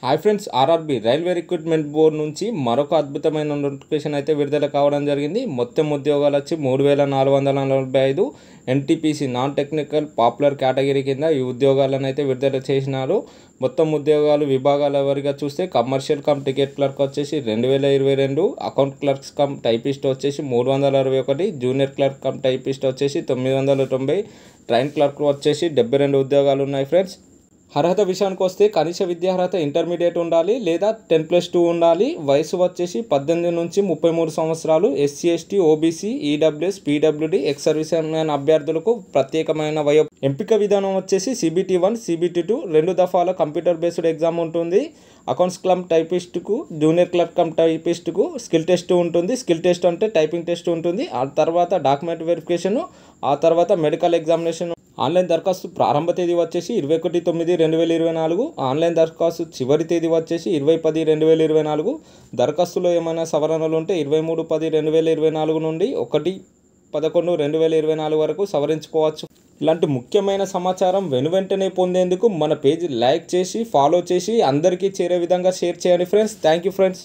Hi friends, RRB railway recruitment board నుంచి మరొక అద్భుతమైన నోటిఫికేషన్ అయితే విడుదల కావడం జరిగింది. మొత్తం ఉద్యోగాలు వచ్చి 3445 NTPC non technical popular category కింద ఈ ఉద్యోగాలను అయితే విడుదల చేసినారు. మొత్తం ఉద్యోగాలు విభాగాల వారీగా చూస్తే కమర్షియల్ కమ్ టికెట్ క్లర్క్ వచ్చేసి 2022, అకౌంట్ క్లర్క్స్ కమ్ టైపిస్ట్ వచ్చేసి 361, జూనియర్ క్లర్క్ కమ్ టైపిస్ట్ వచ్చేసి 990, ట్రైన్ క్లర్క్ వచ్చేసి 72 ఉద్యోగాలు ఉన్నాయి ఫ్రెండ్స్. అర్హత విషయానికి వస్తే కనీస విద్యార్హత ఇంటర్మీడియట్ ఉండాలి లేదా 10+2 ఉండాలి. వయసు వచ్చేసి 18 నుంచి 33 సంవత్సరాలు. SC, ST, OBC, EWS, PWD, ex servicemen అభ్యర్థులకు ప్రత్యేకమైన ఎంపిక విధానం వచ్చేసి CBT1, CBT2 2 దఫాల కంప్యూటర్ బేస్డ్ ఎగ్జామ్ ఉంటుంది. అకౌంట్స్ క్లర్క్ టైపిస్ట్కు, జూనియర్ క్లర్క్ కమ్ టైపిస్ట్కు స్కిల్ టెస్ట్ ఉంటుంది. స్కిల్ టెస్ట్ అంటే టైపింగ్ టెస్ట్ ఉంటుంది. ఆ తర్వాత డాక్యుమెంట్ వెరిఫికేషన్, ఆ తర్వాత మెడికల్ ఎగ్జామినేషన్. ఆన్లైన్ దరఖాస్తు ప్రారంభ తేదీ వచ్చేసి 21/9/2024. ఆన్లైన్ దరఖాస్తు చివరి తేదీ వచ్చేసి 20/10/2024. దరఖాస్తులో ఏమైనా సవరణలు ఉంటే 23/10/2024 నుండి 1/11/2024 వరకు సవరించుకోవచ్చు. ఇలాంటి ముఖ్యమైన సమాచారం వెనువెంటనే పొందేందుకు మన పేజ్ లైక్ చేసి, ఫాలో చేసి అందరికీ చేరే విధంగా షేర్ చేయండి ఫ్రెండ్స్. Thank you friends.